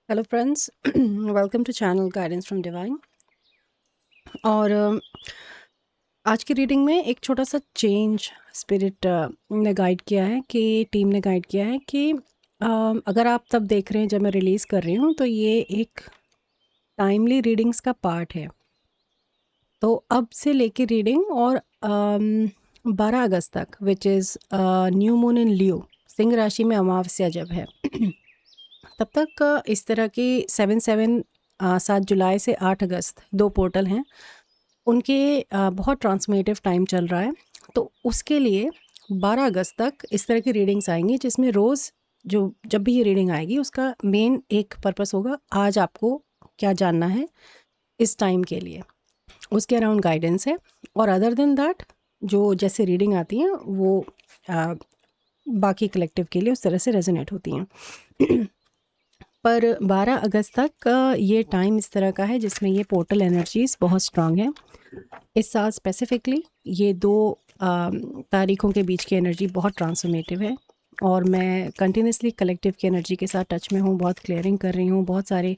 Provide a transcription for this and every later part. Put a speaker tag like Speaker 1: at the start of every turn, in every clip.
Speaker 1: Hello friends welcome to channel guidance from divine. और आज की रीडिंग में एक छोटा सा चेंज स्पिरिट ने गाइड किया है कि टीम ने गाइड किया है कि अगर आप तब देख रहे हैं जब मैं रिलीज़ कर रही हूँ तो ये एक टाइमली रीडिंग्स का पार्ट है। तो अब से लेके रीडिंग और 12 अगस्त तक which is new moon in Leo, सिंह राशि में अमावस्या जब है तब तक इस तरह की 7 जुलाई से 8 अगस्त 2 पोर्टल हैं, उनके बहुत ट्रांसमेटिव टाइम चल रहा है। तो उसके लिए 12 अगस्त तक इस तरह की रीडिंग्स आएंगी जिसमें रोज़ जो जब भी ये रीडिंग आएगी उसका मेन एक पर्पस होगा, आज आपको क्या जानना है इस टाइम के लिए, उसके अराउंड गाइडेंस है। और अदर देन दैट जो जैसे रीडिंग आती हैं वो बाकी कलेक्टिव के लिए उस तरह से रेजोनेट होती हैं। पर 12 अगस्त तक ये टाइम इस तरह का है जिसमें ये पोर्टल एनर्जीज़ बहुत स्ट्रांग है। इस साल स्पेसिफिकली ये 2 तारीखों के बीच की एनर्जी बहुत ट्रांसफॉर्मेटिव है और मैं कंटिन्यूसली कलेक्टिव की एनर्जी के साथ टच में हूँ, बहुत क्लियरिंग कर रही हूँ। बहुत सारे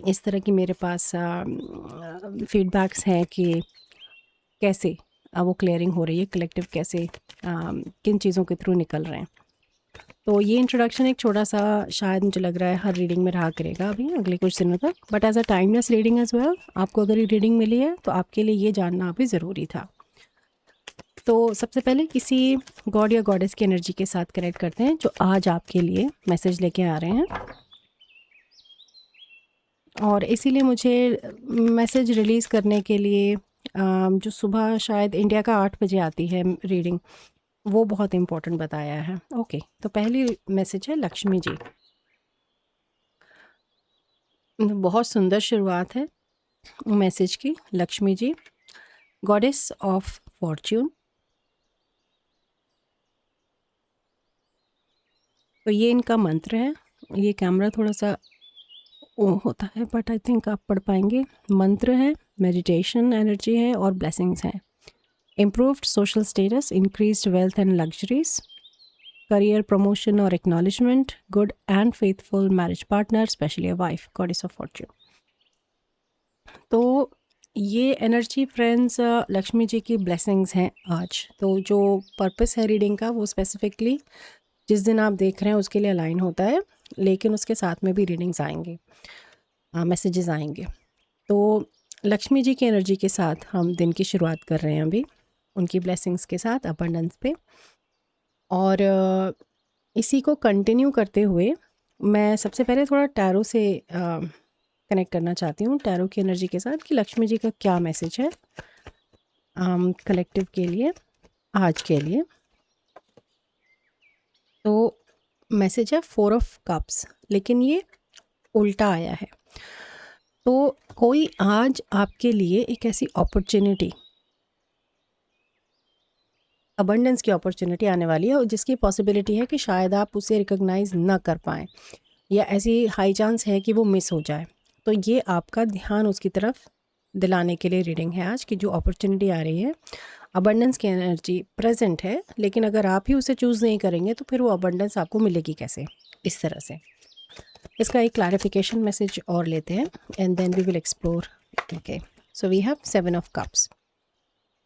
Speaker 1: इस तरह की मेरे पास फीडबैक्स हैं कि कैसे वो क्लियरिंग हो रही है, कलेक्टिव कैसे किन चीज़ों के थ्रू निकल रहे हैं। तो ये इंट्रोडक्शन एक छोटा सा शायद मुझे लग रहा है हर रीडिंग में रहा करेगा अभी अगले कुछ दिनों तक, but as a timeless reading as well, आपको अगर ये रीडिंग मिली है तो आपके लिए ये जानना भी ज़रूरी था। तो सबसे पहले किसी गॉड या गॉडेस की एनर्जी के साथ कनेक्ट करते हैं जो आज आपके लिए मैसेज लेके आ रहे हैं। और इसीलिए मुझे मैसेज रिलीज़ करने के लिए जो सुबह शायद इंडिया का 8 बजे आती है रीडिंग, वो बहुत इम्पोर्टेंट बताया है। ओके, तो पहली मैसेज है लक्ष्मी जी। बहुत सुंदर शुरुआत है मैसेज की। Lakshmi ji, goddess of fortune. तो ये इनका मंत्र है। ये कैमरा थोड़ा सा ओ होता है बट आई थिंक आप पढ़ पाएंगे। मंत्र है, मेडिटेशन एनर्जी है और ब्लेसिंग्स हैं। Improved social status, increased wealth and luxuries, career promotion और acknowledgement, good and faithful marriage partner, specially a wife, goddess of fortune. तो ये एनर्जी फ्रेंड्स लक्ष्मी जी की ब्लेसिंग्स हैं आज। तो जो पर्पस है रीडिंग का वो स्पेसिफिकली जिस दिन आप देख रहे हैं उसके लिए अलाइन होता है, लेकिन उसके साथ में भी रीडिंग्स आएंगे, मैसेजेस आएंगे। तो लक्ष्मी जी की एनर्जी के साथ हम दिन की शुरुआत कर रहे हैं अभी, उनकी ब्लेसिंग्स के साथ अबंडेंस पे। और इसी को कंटिन्यू करते हुए मैं सबसे पहले थोड़ा टैरो से कनेक्ट करना चाहती हूँ, टैरो की एनर्जी के साथ, कि लक्ष्मी जी का क्या मैसेज है कलेक्टिव के लिए आज के लिए। तो मैसेज है 4 ऑफ कप्स, लेकिन ये उल्टा आया है। तो कोई आज आपके लिए एक ऐसी अपॉर्चुनिटी, अबंडेंस की अपॉर्चुनिटी आने वाली है और जिसकी पॉसिबिलिटी है कि शायद आप उसे रिकॉग्नाइज ना कर पाएँ या ऐसी हाई चांस है कि वो मिस हो जाए। तो ये आपका ध्यान उसकी तरफ दिलाने के लिए रीडिंग है आज की। जो अपॉर्चुनिटी आ रही है, अबंडेंस की एनर्जी प्रेजेंट है, लेकिन अगर आप ही उसे चूज़ नहीं करेंगे तो फिर वो अबंडेंस आपको मिलेगी कैसे, इस तरह से। इसका एक क्लैरिफिकेशन मैसेज और लेते हैं and then we will explore. Okay, so we have 7 of cups.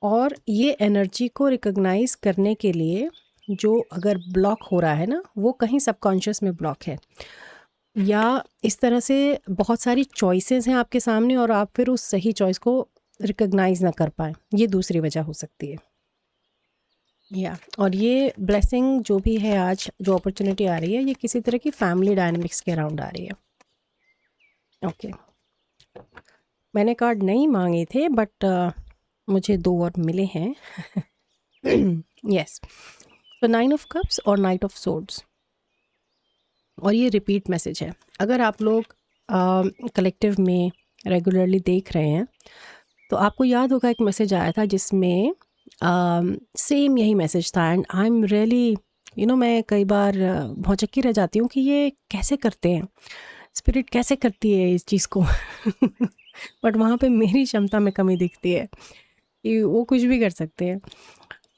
Speaker 1: और ये एनर्जी को रिकॉग्नाइज करने के लिए जो अगर ब्लॉक हो रहा है ना, वो कहीं सबकॉन्शियस में ब्लॉक है, या इस तरह से बहुत सारी चॉइसेस हैं आपके सामने और आप फिर उस सही चॉइस को रिकॉग्नाइज ना कर पाए, ये दूसरी वजह हो सकती है। या और ये ब्लेसिंग जो भी है आज, जो अपॉर्चुनिटी आ रही है, ये किसी तरह की फैमिली डायनामिक्स के अराउंड आ रही है। ओके, मैंने कार्ड नहीं मांगे थे बट मुझे 2 और मिले हैं। यस, तो 9 ऑफ कप्स और नाइट ऑफ सोर्ड्स। और ये रिपीट मैसेज है। अगर आप लोग कलेक्टिव में रेगुलरली देख रहे हैं तो आपको याद होगा एक मैसेज आया था जिसमें सेम यही मैसेज था। एंड आई एम रियली मैं कई बार भौचक्की रह जाती हूँ कि ये कैसे करते हैं, स्पिरिट कैसे करती है इस चीज़ को। बट वहाँ पे मेरी क्षमता में कमी दिखती है कि वो कुछ भी कर सकते हैं।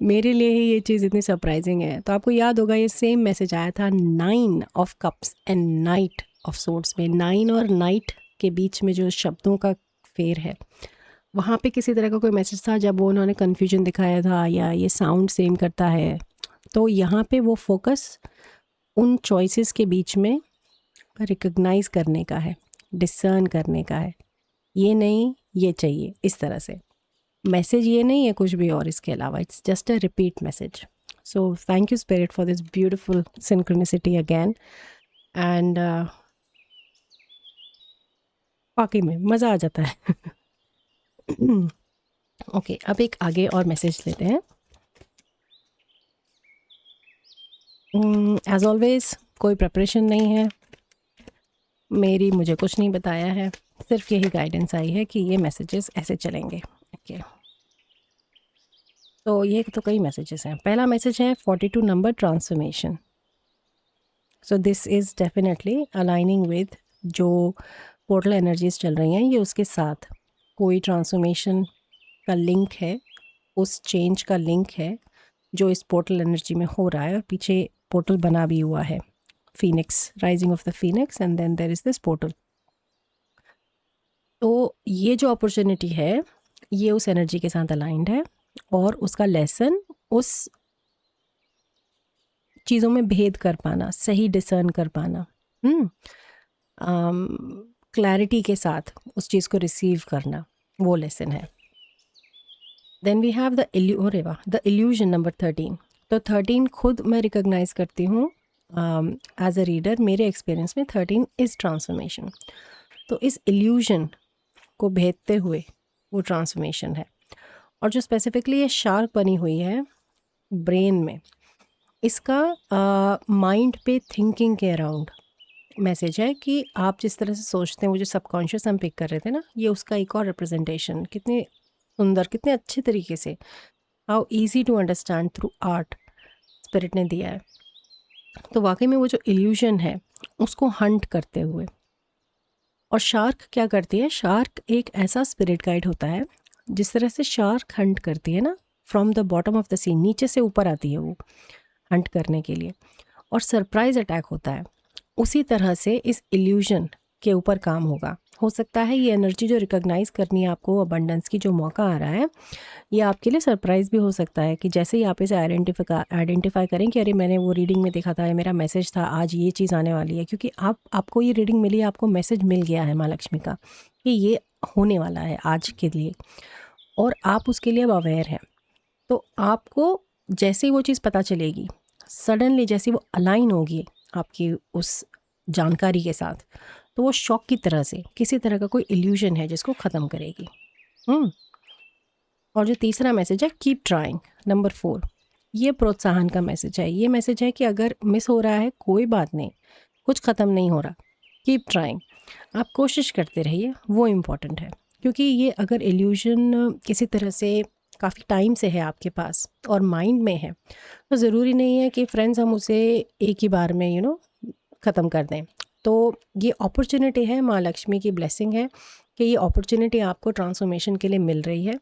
Speaker 1: मेरे लिए ही ये चीज़ इतनी सरप्राइजिंग है। तो आपको याद होगा ये सेम मैसेज आया था, 9 of cups and night of sorts में 9 और नाइट के बीच में जो शब्दों का फेर है, वहाँ पे किसी तरह का कोई मैसेज था जब वो उन्होंने कन्फ्यूजन दिखाया था या ये साउंड सेम करता है। तो यहाँ पे वो फोकस उन चॉइसेस के बीच में रिकग्नाइज करने का है, डिसर्न करने का है, ये नहीं ये चाहिए, इस तरह से। मैसेज ये नहीं है कुछ भी और इसके अलावा, it's just a repeat message. So thank you spirit for this beautiful synchronicity again, and वाकई में मज़ा आ जाता है। ओके अब एक आगे और मैसेज लेते हैं। एज ऑलवेज कोई प्रिपरेशन नहीं है मेरी, मुझे कुछ नहीं बताया है, सिर्फ यही गाइडेंस आई है कि ये मैसेजेस ऐसे चलेंगे। ओके तो ये तो कई मैसेजेस हैं। पहला मैसेज है 42 number transformation. So this is definitely aligning with जो पोर्टल एनर्जीज चल रही हैं, ये उसके साथ कोई ट्रांसफॉर्मेशन का लिंक है, उस चेंज का लिंक है जो इस पोर्टल एनर्जी में हो रहा है, और पीछे पोर्टल बना भी हुआ है, phoenix, rising of the phoenix, and then there is this portal. तो ये जो अपॉर्चुनिटी है ये उस एनर्जी के साथ अलाइंड है, और उसका लेसन उस चीज़ों में भेद कर पाना, सही डिसर्न कर पाना, क्लैरिटी के साथ उस चीज़ को रिसीव करना, वो लेसन है। Then we have the illusion number 13। तो 13 खुद मैं रिकॉग्नाइज करती हूँ एज अ रीडर, मेरे एक्सपीरियंस में 13 इज़ ट्रांसफॉर्मेशन। तो इस इल्यूजन को भेदते हुए वो ट्रांसफॉर्मेशन है, और जो स्पेसिफिकली ये शार्क बनी हुई है ब्रेन में, इसका माइंड पे थिंकिंग के अराउंड मैसेज है कि आप जिस तरह से सोचते हैं, वो जो सबकॉन्शियस हम पिक कर रहे थे ना, ये उसका एक और रिप्रेजेंटेशन, कितने सुंदर, कितने अच्छे तरीके से, how easy to understand through art spirit ने दिया है। तो वाकई में वो जो इल्यूजन है उसको हंट करते हुए, और शार्क क्या करती है, शार्क एक ऐसा स्पिरिट गाइड होता है, जिस तरह से शार्क हंट करती है ना, from the bottom of the sea, नीचे से ऊपर आती है वो हंट करने के लिए, और सरप्राइज अटैक होता है, उसी तरह से इस इल्यूजन के ऊपर काम होगा। हो सकता है ये एनर्जी जो रिकॉग्नाइज करनी है आपको, अबंडेंस की जो मौका आ रहा है, ये आपके लिए सरप्राइज़ भी हो सकता है कि जैसे ही आप इसे आइडेंटिफाई करें कि अरे मैंने वो रीडिंग में देखा था, ये मेरा मैसेज था, आज ये चीज़ आने वाली है, क्योंकि आपको ये रीडिंग मिली, आपको मैसेज मिल गया है माँ लक्ष्मी का कि ये होने वाला है आज के लिए, और आप उसके लिए अब अवेयर हैं। तो आपको जैसे ही वो चीज़ पता चलेगी, सडनली जैसे वो अलाइन होगी आपकी उस जानकारी के साथ, तो वो शॉक की तरह से किसी तरह का कोई इल्यूजन है जिसको ख़त्म करेगी। और जो तीसरा मैसेज है कीप ट्राइंग नंबर 4, ये प्रोत्साहन का मैसेज है। ये मैसेज है कि अगर मिस हो रहा है कोई बात नहीं, कुछ ख़त्म नहीं हो रहा, कीप ट्राइंग, आप कोशिश करते रहिए, वो इम्पॉर्टेंट है। क्योंकि ये अगर इल्यूजन किसी तरह से काफ़ी टाइम से है आपके पास और माइंड में है, तो ज़रूरी नहीं है कि फ्रेंड्स हम उसे एक ही बार में ख़त्म कर दें। तो ये अपॉर्चुनिटी है, माँ लक्ष्मी की ब्लेसिंग है कि ये अपॉर्चुनिटी आपको ट्रांसफॉर्मेशन के लिए मिल रही है,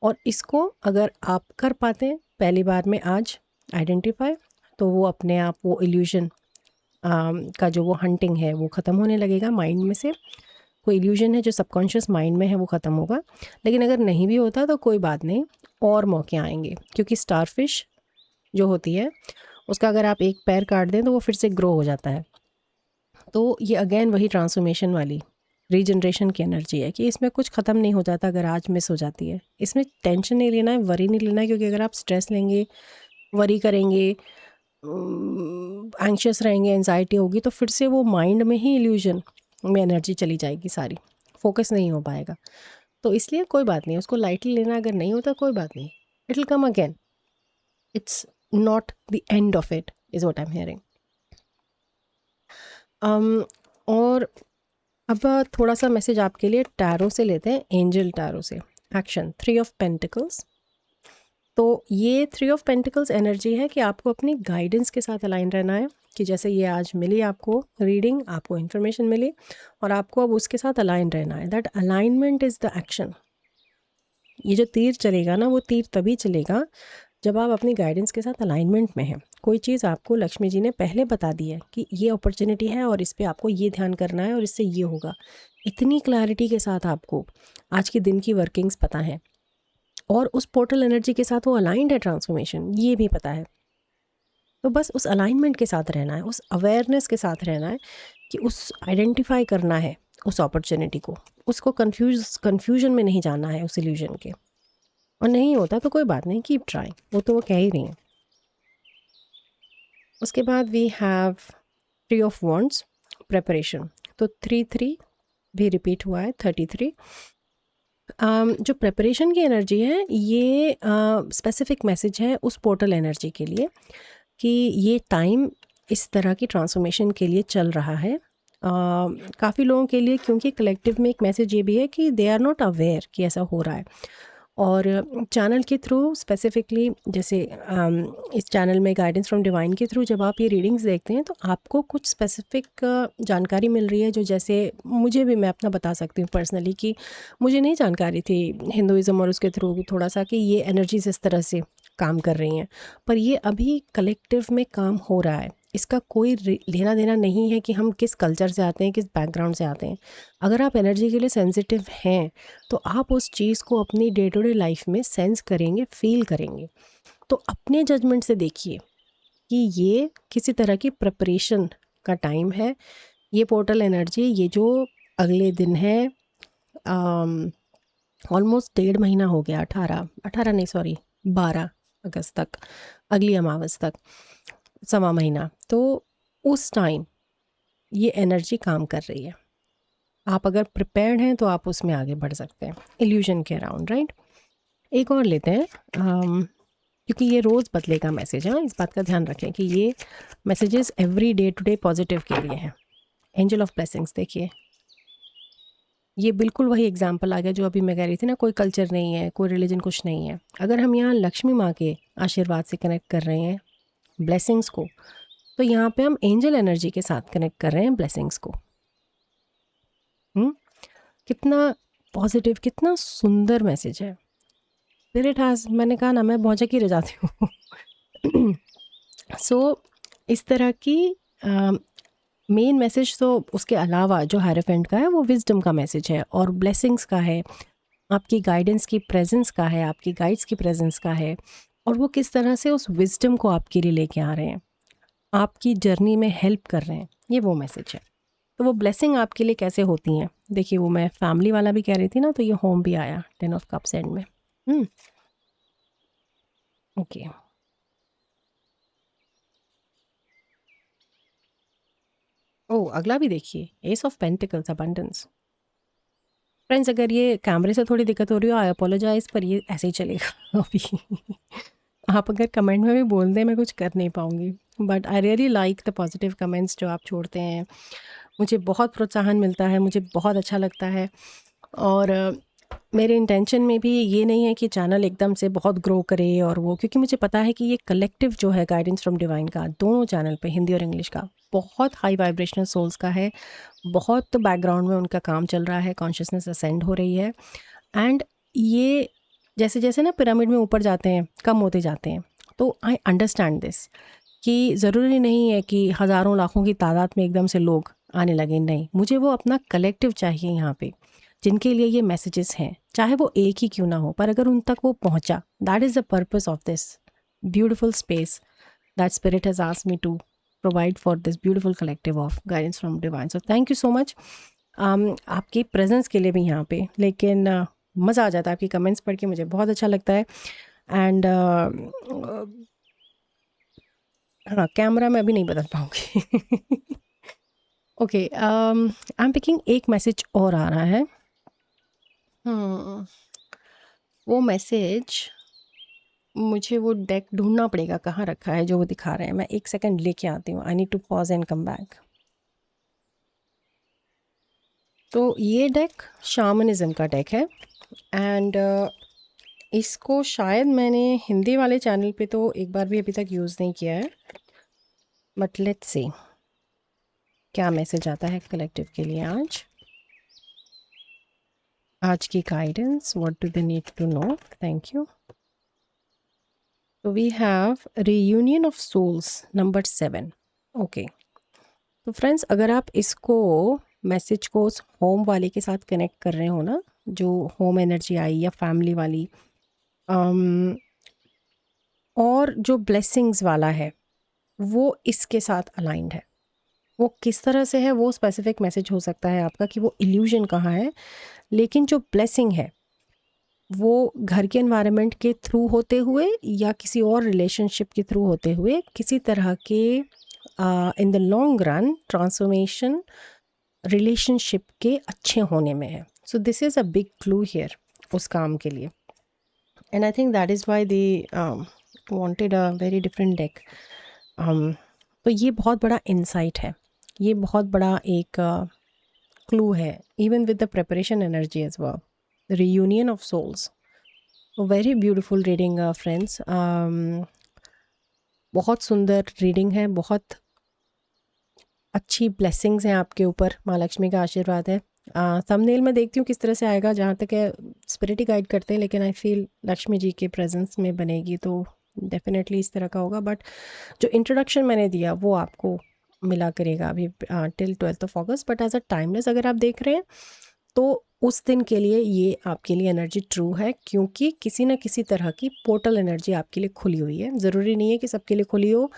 Speaker 1: और इसको अगर आप कर पाते हैं पहली बार में आज आइडेंटिफाई, तो वो अपने आप वो इल्यूजन का जो वो हंटिंग है वो ख़त्म होने लगेगा माइंड में से। कोई इल्यूजन है जो सबकॉन्शियस माइंड में है वो ख़त्म होगा। लेकिन अगर नहीं भी होता तो कोई बात नहीं, और मौके आएंगे, क्योंकि स्टारफिश जो होती है उसका अगर आप एक पैर काट दें तो वो फिर से ग्रो हो जाता है। तो ये अगेन वही ट्रांसफॉर्मेशन वाली रीजनरेशन की एनर्जी है कि इसमें कुछ ख़त्म नहीं हो जाता अगर आज मिस हो जाती है। इसमें टेंशन नहीं लेना है, वरी नहीं लेना है, क्योंकि अगर आप स्ट्रेस लेंगे, वरी करेंगे, एंग्शियस रहेंगे, एंजाइटी होगी, तो फिर से वो माइंड में ही इल्यूजन में एनर्जी चली जाएगी सारी, फोकस नहीं हो पाएगा। तो इसलिए कोई बात नहीं, उसको लाइटली लेना, अगर नहीं होता कोई बात नहीं, it will come again, it's not the end of it, is what I am hearing. और अब थोड़ा सा मैसेज आपके लिए टैरो से लेते हैं, एंजल टैरो से। Action 3 of pentacles. तो ये 3 ऑफ पेंटिकल्स एनर्जी है कि आपको अपनी गाइडेंस के साथ अलाइन रहना है, कि जैसे ये आज मिली आपको रीडिंग, आपको इन्फॉर्मेशन मिली, और आपको अब उसके साथ अलाइन रहना है। That alignment is the action. ये जो तीर चलेगा ना, वो तीर तभी चलेगा जब आप अपनी गाइडेंस के साथ अलाइनमेंट में हैं, कोई चीज़ आपको लक्ष्मी जी ने पहले बता दी है कि ये अपॉर्चुनिटी है और इस पे आपको ये ध्यान करना है और इससे ये होगा, इतनी क्लैरिटी के साथ आपको आज के दिन की वर्किंग्स पता है और उस पोर्टल एनर्जी के साथ वो अलाइंड है ट्रांसफॉर्मेशन, ये भी पता है। तो बस उस अलाइनमेंट के साथ रहना है, उस अवेयरनेस के साथ रहना है कि उस आइडेंटिफाई करना है उस अपॉर्चुनिटी को, उसको कन्फ्यूजन में नहीं जाना है उस इल्यूजन के। और नहीं होता तो कोई बात नहीं, कीप ट्राइंग, वो तो वो कह ही रही हैं। उसके बाद we have 3 of wands, preparation. तो 3 भी रिपीट हुआ है, 33। जो प्रेपरेशन की एनर्जी है ये स्पेसिफिक मैसेज है उस पोर्टल एनर्जी के लिए कि ये टाइम इस तरह की ट्रांसफॉर्मेशन के लिए चल रहा है। काफ़ी लोगों के लिए, क्योंकि कलेक्टिव में एक मैसेज ये भी है कि दे आर नॉट अवेयर कि ऐसा हो रहा है। और चैनल के थ्रू स्पेसिफिकली, जैसे इस चैनल में गाइडेंस फ्रॉम डिवाइन के थ्रू जब आप ये रीडिंग्स देखते हैं तो आपको कुछ स्पेसिफिक जानकारी मिल रही है, जो जैसे मुझे भी, मैं अपना बता सकती हूँ पर्सनली कि मुझे नहीं जानकारी थी हिंदुज़म और उसके थ्रू थोड़ा सा कि ये एनर्जीज इस तरह से काम कर रही हैं, पर ये अभी कलेक्टिव में काम हो रहा है। इसका कोई लेना देना नहीं है कि हम किस कल्चर से आते हैं, किस बैकग्राउंड से आते हैं। अगर आप एनर्जी के लिए सेंसिटिव हैं तो आप उस चीज़ को अपनी डे टू डे लाइफ में सेंस करेंगे, फील करेंगे। तो अपने जजमेंट से देखिए कि ये किसी तरह की प्रिपरेशन का टाइम है। ये पोर्टल एनर्जी, ये जो अगले दिन है, ऑलमोस्ट 1.5 महीना हो गया, 12 अगस्त तक, अगली अमावस तक, सवा महीना, तो उस टाइम ये एनर्जी काम कर रही है। आप अगर प्रिपेयर्ड हैं तो आप उसमें आगे बढ़ सकते हैं इल्यूजन के अराउंड, राइट। एक और लेते हैं, क्योंकि ये रोज़ बदलेगा मैसेज है, इस बात का ध्यान रखें कि ये messages every day to day positive के लिए हैं। एंजल ऑफ ब्लेसिंग्स, देखिए ये बिल्कुल वही एग्जाम्पल आ गया जो अभी मैं कह रही थी ना, कोई कल्चर नहीं है, कोई रिलीजन, कुछ नहीं है। अगर हम यहाँ लक्ष्मी माँ के आशीर्वाद से कनेक्ट कर रहे हैं ब्लेसिंग्स को, तो यहाँ पे हम एंजल एनर्जी के साथ कनेक्ट कर रहे हैं ब्लेसिंग्स को। कितना पॉजिटिव, कितना सुंदर मैसेज है। स्पिरिट हैज़, मैंने कहा ना, मैं भौचक ही रह जाती हूँ। सो इस तरह की मेन मैसेज तो उसके अलावा जो हायरोफेंट का है वो विजडम का मैसेज है और ब्लेसिंग्स का है, आपकी गाइडेंस की प्रेजेंस का है, आपकी गाइड्स की प्रेजेंस का है, और वो किस तरह से उस विजडम को आपके लिए लेके आ रहे हैं, आपकी जर्नी में हेल्प कर रहे हैं, ये वो मैसेज है। तो वो ब्लेसिंग आपके लिए कैसे होती हैं, देखिए वो मैं फैमिली वाला भी कह रही थी ना, तो ये होम भी आया 10 ऑफ कप्स एंड में। ओके, ओ अगला भी देखिए, S of pentacles, abundance. Friends, अगर ये कैमरे से थोड़ी दिक्कत हो रही हो, आई अपोलोजाइज़, पर ये ऐसे ही चलेगा अभी। आप अगर कमेंट में भी बोल दें, मैं कुछ कर नहीं पाऊँगी, but I really like the positive comments जो आप छोड़ते हैं। मुझे बहुत प्रोत्साहन मिलता है, मुझे बहुत अच्छा लगता है। और मेरे इंटेंशन में भी ये नहीं है कि चैनल एकदम से बहुत ग्रो करे और वो, क्योंकि मुझे पता है कि ये कलेक्टिव जो है गाइडेंस फ्रॉम डिवाइन का, दोनों चैनल पे, हिंदी और इंग्लिश का, बहुत हाई वाइब्रेशनल सोल्स का है। बहुत बैकग्राउंड में उनका काम चल रहा है, कॉन्शियसनेस असेंड हो रही है। एंड ये जैसे जैसे ना पिरामिड में ऊपर जाते हैं, कम होते जाते हैं। तो आई अंडरस्टैंड दिस कि ज़रूरी नहीं है कि हज़ारों लाखों की तादाद में एकदम से लोग आने लगे, नहीं, मुझे वो अपना कलेक्टिव चाहिए यहाँ पे, जिनके लिए ये मैसेजेस हैं, चाहे वो एक ही क्यों ना हो, पर अगर उन तक वो पहुँचा, that is the purpose of this beautiful space that spirit has asked me to provide for this beautiful collective of guidance from divine. So thank you so much आपकी प्रेजेंस के लिए भी यहाँ पे। लेकिन मज़ा आ जाता है आपकी कमेंट्स पढ़ के, मुझे बहुत अच्छा लगता है। एंड हाँ, कैमरा मैं अभी नहीं बदल पाऊँगी। ओके, आई एम पिकिंग, एक मैसेज और आ रहा है। वो मैसेज, मुझे वो डेक ढूंढना पड़ेगा कहाँ रखा है जो वो दिखा रहे हैं। मैं एक सेकंड लेके आती हूँ, I need to pause and come back. तो ये डेक शामनिज़्म का डेक है एंड इसको शायद मैंने हिंदी वाले चैनल पे तो एक बार भी अभी तक यूज़ नहीं किया है, बट लेट्स सी क्या मैसेज आता है कलेक्टिव के लिए आज की guidance. What do they need to know? Thank you. तो we have reunion of souls number 7। Okay, तो फ्रेंड्स अगर आप इसको मैसेज को उस होम वाले के साथ कनेक्ट कर रहे हो ना, जो होम एनर्जी आई या फैमिली वाली, और जो ब्लेसिंग्स वाला है वो इसके साथ अलाइंड है। वो किस तरह से है वो स्पेसिफिक मैसेज हो सकता है आपका कि वो इल्यूजन कहाँ है, लेकिन जो ब्लेसिंग है वो घर के एनवायरनमेंट के थ्रू होते हुए या किसी और रिलेशनशिप के थ्रू होते हुए किसी तरह के in the long run transformation relationship के अच्छे होने में है। So this is a big clue here उस काम के लिए, and I think that is why they wanted a very different deck. तो ये बहुत बड़ा इंसाइट है, ये बहुत बड़ा एक क्लू है, even with the preparation energy as well, the reunion of souls. Very beautiful reading friends, बहुत सुंदर रीडिंग है, बहुत अच्छी ब्लेसिंग्स हैं आपके ऊपर, माँ लक्ष्मी का आशीर्वाद है। थंबनेल में देखती हूँ किस तरह से आएगा, जहाँ तक है स्पिरिट ही गाइड करते हैं, लेकिन आई फील लक्ष्मी जी के प्रेजेंस में बनेगी तो डेफिनेटली इस तरह का होगा। बट जो इंट्रोडक्शन मैंने दिया वो आपको मिला करेगा अभी टिल 12 अगस्त। बट एज अ टाइमलेस अगर आप देख रहे हैं तो उस दिन के लिए ये आपके लिए एनर्जी ट्रू है, क्योंकि किसी न किसी तरह की पोर्टल एनर्जी आपके लिए खुली हुई है। ज़रूरी नहीं है कि सबके लिए खुली हो।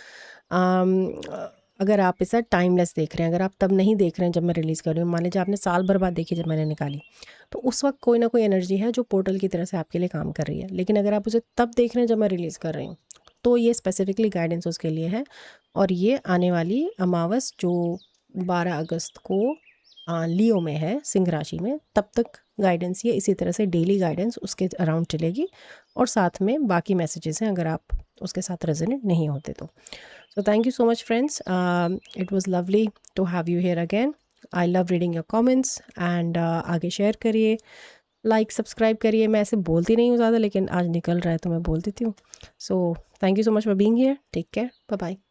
Speaker 1: अगर आप इसे टाइमलेस देख रहे हैं, अगर आप तब नहीं देख रहे हैं जब मैं रिलीज़ कर रही हूँ, मान लीजिए आपने साल भर बाद देखी जब मैंने निकाली, तो उस वक्त कोई ना कोई एनर्जी है जो पोर्टल की तरह से आपके लिए काम कर रही है। लेकिन अगर आप उसे तब देख रहे हैं जब मैं रिलीज़ कर रही हूँ, तो ये स्पेसिफिकली गाइडेंस उसके लिए है। और ये आने वाली अमावस जो 12 अगस्त को लियो में है, सिंह राशि में, तब तक गाइडेंस ये इसी तरह से डेली गाइडेंस उसके अराउंड चलेगी, और साथ में बाकी मैसेजेस हैं अगर आप उसके साथ रेजोनेट नहीं होते तो। So thank you so much friends, it was lovely to have you here again. I love reading your comments and आगे शेयर करिए, लाइक सब्सक्राइब करिए। मैं ऐसे बोलती नहीं हूँ ज़्यादा, लेकिन आज निकल रहा है तो मैं बोल देती हूँ। So thank you so much for being here. Take care. Bye bye.